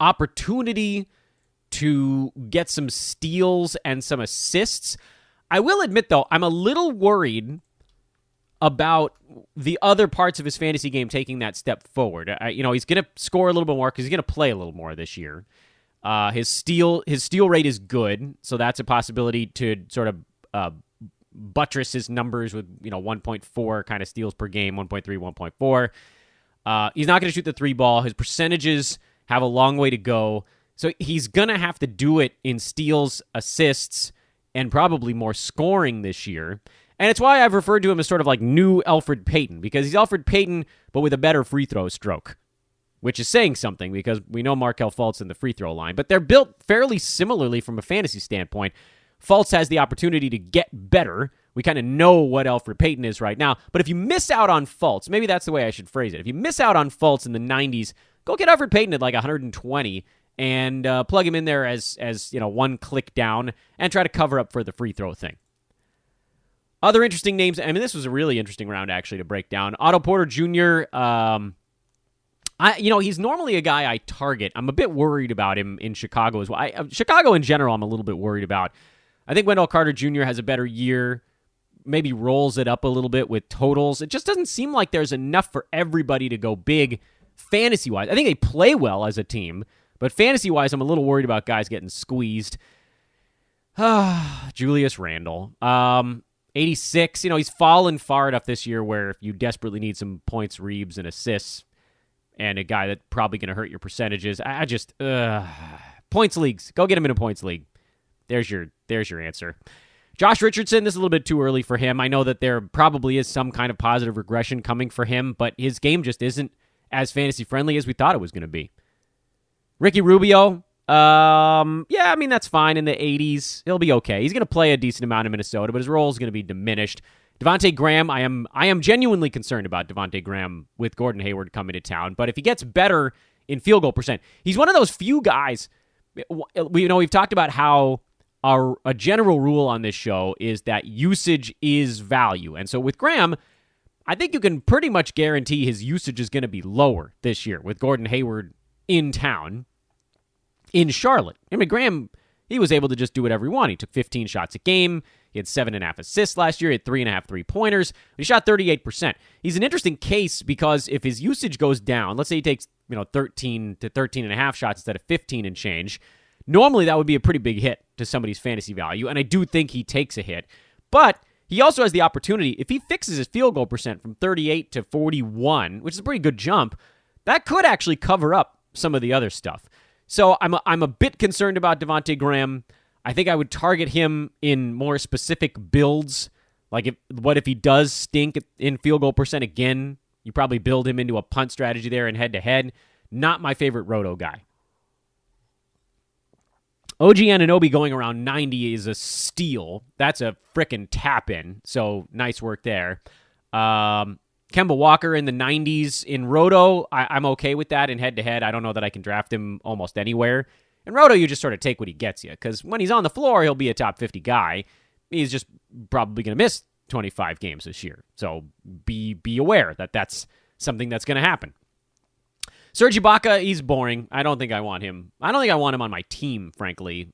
opportunity to get some steals and some assists. I will admit, though, I'm a little worried about the other parts of his fantasy game taking that step forward. He's going to score a little bit more because he's going to play a little more this year. His steal rate is good, so that's a possibility to sort of buttress his numbers with 1.4 kind of steals per game, 1.3, 1.4. He's not going to shoot the 3 ball. His percentages have a long way to go, so he's going to have to do it in steals, assists, and probably more scoring this year. And it's why I've referred to him as sort of like new Elfrid Payton, because he's Elfrid Payton, but with a better free throw stroke, which is saying something because we know Markelle Fultz in the free throw line, but they're built fairly similarly from a fantasy standpoint. Fultz has the opportunity to get better. We kind of know what Elfrid Payton is right now, but if you miss out on Fultz, maybe that's the way I should phrase it. If you miss out on Fultz in the 90s, go get Elfrid Payton at like 120 and plug him in there as one click down and try to cover up for the free throw thing. Other interesting names. This was a really interesting round, actually, to break down. Otto Porter Jr., he's normally a guy I target. I'm a bit worried about him in Chicago as well. Chicago in general, I'm a little bit worried about. I think Wendell Carter Jr. has a better year, maybe rolls it up a little bit with totals. It just doesn't seem like there's enough for everybody to go big fantasy-wise. I think they play well as a team, but fantasy-wise, I'm a little worried about guys getting squeezed. Julius Randle. 86, he's fallen far enough this year where if you desperately need some points, rebounds, and assists, and a guy that's probably going to hurt your percentages, points leagues. Go get him in a points league. There's your answer. Josh Richardson, this is a little bit too early for him. I know that there probably is some kind of positive regression coming for him, but his game just isn't as fantasy-friendly as we thought it was going to be. Ricky Rubio, that's fine in the 80s. He'll be okay. He's going to play a decent amount in Minnesota, but his role is going to be diminished. Devontae Graham, I am genuinely concerned about Devontae Graham with Gordon Hayward coming to town, but if he gets better in field goal percent, he's one of those few guys. We've talked about how a general rule on this show is that usage is value, and so with Graham, I think you can pretty much guarantee his usage is going to be lower this year with Gordon Hayward in town. In Charlotte. Graham, he was able to just do whatever he wanted. He took 15 shots a game. He had 7.5 assists last year. He had 3.5 3-pointers. He shot 38%. He's an interesting case because if his usage goes down, let's say he takes 13 to 13.5 shots instead of 15 and change, normally that would be a pretty big hit to somebody's fantasy value, and I do think he takes a hit. But he also has the opportunity, if he fixes his field goal percent from 38 to 41, which is a pretty good jump, that could actually cover up some of the other stuff. So I'm a bit concerned about Devontae Graham. I think I would target him in more specific builds. Like, what if he does stink in field goal percent again? You probably build him into a punt strategy there and head-to-head. Not my favorite roto guy. OG Anunoby going around 90 is a steal. That's a frickin' tap-in, so nice work there. Kemba Walker in the 90s in Roto, I'm okay with that in head-to-head. I don't know that I can draft him almost anywhere. In Roto, you just sort of take what he gets you, because when he's on the floor, he'll be a top 50 guy. He's just probably going to miss 25 games this year. So be aware that that's something that's going to happen. Serge Ibaka, he's boring. I don't think I want him. I don't think I want him on my team, frankly.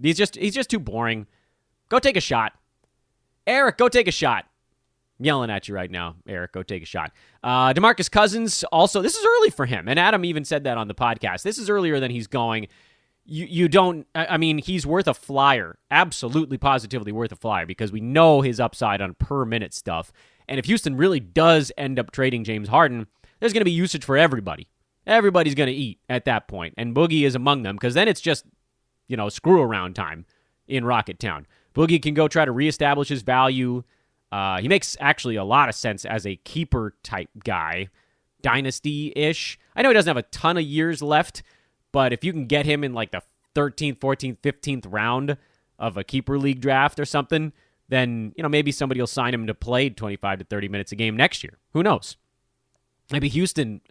He's just too boring. Go take a shot. Eric, go take a shot. I'm yelling at you right now. Eric, go take a shot. Demarcus Cousins, also, this is early for him. And Adam even said that on the podcast. This is earlier than he's going. You don't, I mean, he's worth a flyer. Absolutely, positively worth a flyer because we know his upside on per minute stuff. And if Houston really does end up trading James Harden, there's going to be usage for everybody. Everybody's going to eat at that point. And Boogie is among them because then it's just, screw around time in Rocket Town. Boogie can go try to reestablish his value. He makes actually a lot of sense as a keeper type guy. Dynasty-ish. I know he doesn't have a ton of years left, but if you can get him in like the 13th, 14th, 15th round of a keeper league draft or something, then, maybe somebody will sign him to play 25 to 30 minutes a game next year. Who knows? Maybe Houston,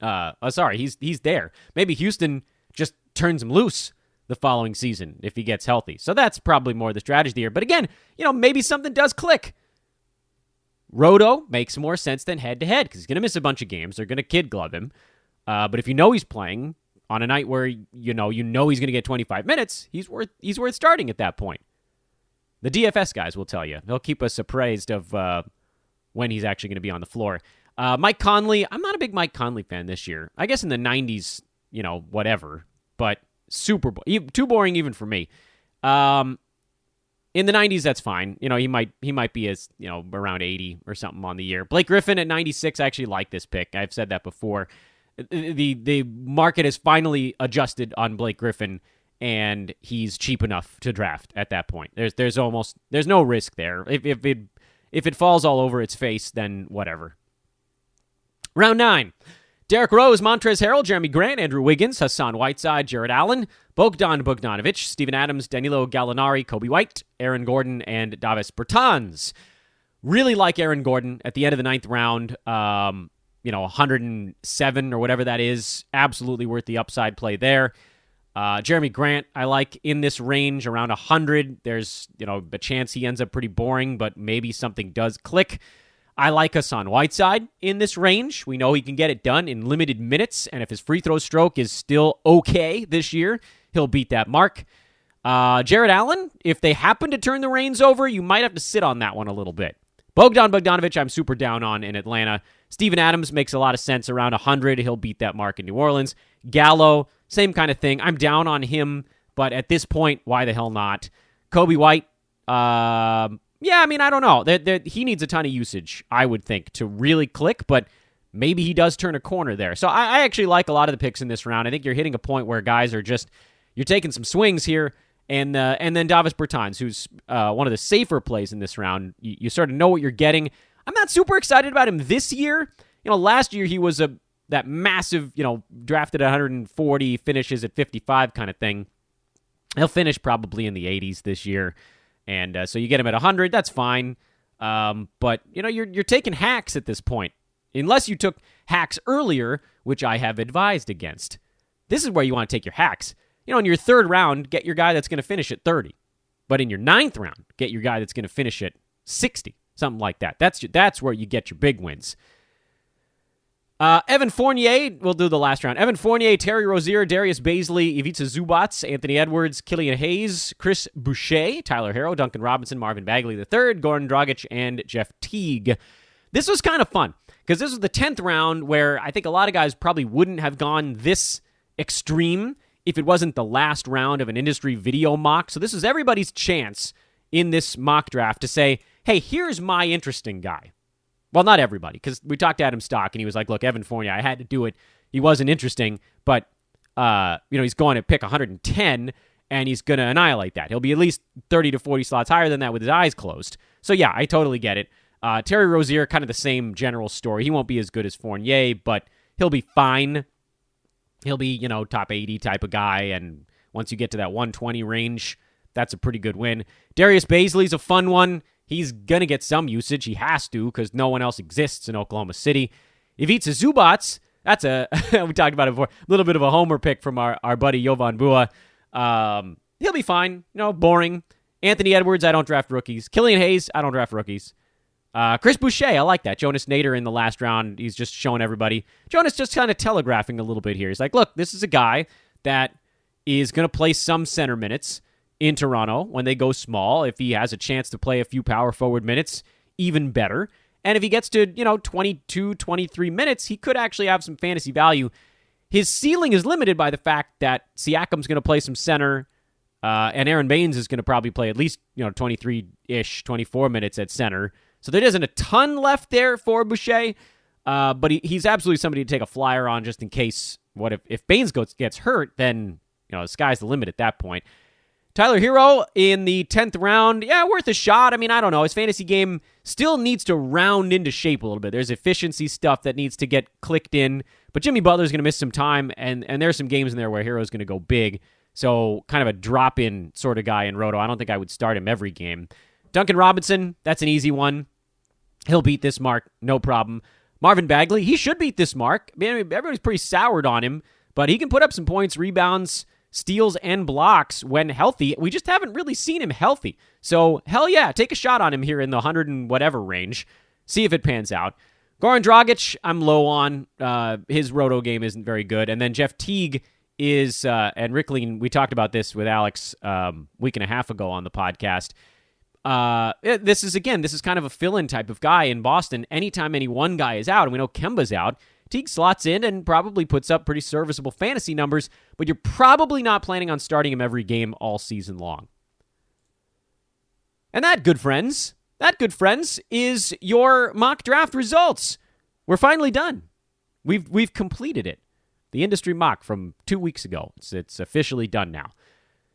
he's there. Maybe Houston just turns him loose the following season if he gets healthy. So that's probably more the strategy here. But again, maybe something does click. Roto makes more sense than head-to-head because he's going to miss a bunch of games. They're going to kid glove him. But if he's playing on a night where he's going to get 25 minutes, he's worth starting at that point. The DFS guys will tell you. They'll keep us appraised of when he's actually going to be on the floor. Mike Conley, I'm not a big Mike Conley fan this year. I guess in the 90s, whatever. But too boring even for me. In the 90s, that's fine. He might be as around 80 or something on the year. Blake Griffin at 96, I actually like this pick. I've said that before. The market has finally adjusted on Blake Griffin, and he's cheap enough to draft at that point. There's no risk there. If it falls all over its face, then whatever. Round 9. Derrick Rose, Montrezl Harrell, Jeremy Grant, Andrew Wiggins, Hassan Whiteside, Jared Allen, Bogdan Bogdanovic, Steven Adams, Danilo Gallinari, Kobe White, Aaron Gordon, and Davis Bertans. Really like Aaron Gordon at the end of the 9th round. 107 or whatever that is. Absolutely worth the upside play there. Jeremy Grant, I like in this range around 100. There's, a chance he ends up pretty boring, but maybe something does click. I like Hassan Whiteside in this range. We know he can get it done in limited minutes, and if his free throw stroke is still okay this year, he'll beat that mark. Jared Allen, if they happen to turn the reins over, you might have to sit on that one a little bit. Bogdan Bogdanovic, I'm super down on in Atlanta. Steven Adams makes a lot of sense around 100. He'll beat that mark in New Orleans. Gallo, same kind of thing. I'm down on him, but at this point, why the hell not? Kobe White, I don't know. He needs a ton of usage, I would think, to really click, but maybe he does turn a corner there. So I actually like a lot of the picks in this round. I think you're hitting a point where guys are you're taking some swings here, and then Davis Bertans, who's one of the safer plays in this round. You sort of know what you're getting. I'm not super excited about him this year. Last year he was that massive, drafted at 140, finishes at 55 kind of thing. He'll finish probably in the 80s this year. And so you get him at 100, that's fine. But, you're taking hacks at this point. Unless you took hacks earlier, which I have advised against. This is where you want to take your hacks. In your 3rd round, get your guy that's going to finish at 30. But in your 9th round, get your guy that's going to finish at 60. Something like that. That's where you get your big wins. Evan Fournier, we'll do the last round. Evan Fournier, Terry Rozier, Darius Baisley, Ivica Zubac, Anthony Edwards, Killian Hayes, Chris Boucher, Tyler Herro, Duncan Robinson, Marvin Bagley III, Goran Dragic, and Jeff Teague. This was kind of fun because this was the 10th round where I think a lot of guys probably wouldn't have gone this extreme if it wasn't the last round of an industry video mock. So this is everybody's chance in this mock draft to say, hey, here's my interesting guy. Well, not everybody, because we talked to Adam Stock, and he was like, look, Evan Fournier, I had to do it. He wasn't interesting, but, he's going to pick 110, and he's going to annihilate that. He'll be at least 30 to 40 slots higher than that with his eyes closed. So, yeah, I totally get it. Terry Rozier, kind of the same general story. He won't be as good as Fournier, but he'll be fine. He'll be, top 80 type of guy, and once you get to that 120 range, that's a pretty good win. Darius Baisley's a fun one. He's going to get some usage. He has to because no one else exists in Oklahoma City. Ivica Zubac, that's we talked about it before, a little bit of a homer pick from our buddy Jovan Bua. He'll be fine, boring. Anthony Edwards, I don't draft rookies. Killian Hayes, I don't draft rookies. Chris Boucher, I like that. Jonas Nader in the last round, he's just showing everybody. Jonas just kind of telegraphing a little bit here. He's like, look, this is a guy that is going to play some center minutes in Toronto when they go small. If he has a chance to play a few power forward minutes, even better. And if he gets to, 22, 23 minutes, he could actually have some fantasy value. His ceiling is limited by the fact that Siakam's going to play some center, and Aaron Baines is going to probably play at least 23-ish, 24 minutes at center. So there isn't a ton left there for Boucher, but he's absolutely somebody to take a flyer on just in case. What if Baines gets hurt, then the sky's the limit at that point. Tyler Hero in the 10th round, yeah, worth a shot. I mean, I don't know. His fantasy game still needs to round into shape a little bit. There's efficiency stuff that needs to get clicked in, but Jimmy Butler's going to miss some time, and there's some games in there where Hero's going to go big. So kind of a drop-in sort of guy in Roto. I don't think I would start him every game. Duncan Robinson, that's an easy one. He'll beat this mark, no problem. Marvin Bagley, he should beat this mark. I mean, everybody's pretty soured on him, but he can put up some points, rebounds, steals, and blocks when healthy. We just haven't really seen him healthy. So, hell yeah, take a shot on him here in the 100 and whatever range. See if it pans out. Goran Dragic, I'm low on. His Roto game isn't very good. And then Jeff Teague is, and Rick Lean, we talked about this with Alex a week and a half ago on the podcast. This is kind of a fill-in type of guy in Boston. Anytime any one guy is out, and we know Kemba's out, Teague slots in and probably puts up pretty serviceable fantasy numbers, but you're probably not planning on starting him every game all season long. And that, good friends, is your mock draft results. We're finally done. We've completed it. The industry mock from 2 weeks ago. It's officially done now.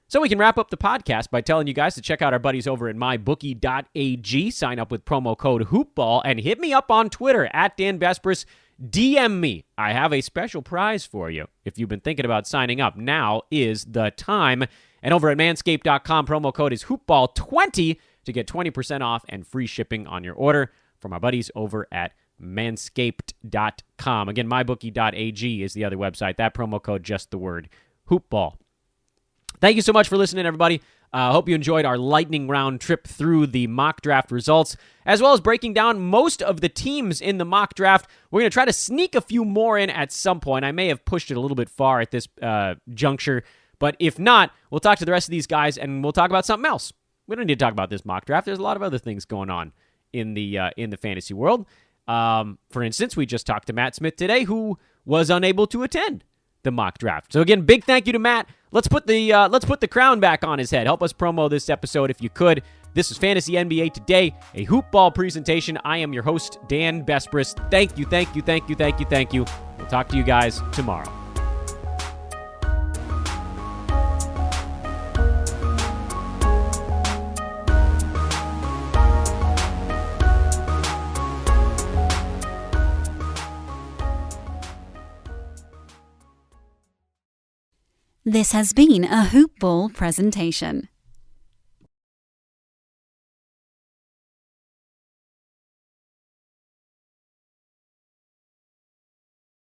So we can wrap up the podcast by telling you guys to check out our buddies over at mybookie.ag. Sign up with promo code HoopBall and hit me up on Twitter at Dan Vespris. DM me. I have a special prize for you. If you've been thinking about signing up, now is the time. And over at manscaped.com, promo code is HoopBall20 to get 20% off and free shipping on your order from our buddies over at manscaped.com. Again, mybookie.ag is the other website. That promo code, just the word HoopBall. Thank you so much for listening, everybody. Hope you enjoyed our lightning round trip through the mock draft results, as well as breaking down most of the teams in the mock draft. We're going to try to sneak a few more in at some point. I may have pushed it a little bit far at this juncture, but if not, we'll talk to the rest of these guys, and we'll talk about something else. We don't need to talk about this mock draft. There's a lot of other things going on in the fantasy world. For instance, we just talked to Matt Smith today, who was unable to attend the mock draft. So again, big thank you to Matt. Let's put the crown back on his head. Help us promo this episode if you could. This is Fantasy NBA Today, a hoop ball presentation. I am your host, Dan Vespris. Thank you. We'll talk to you guys tomorrow. This has been a Hoop Ball presentation.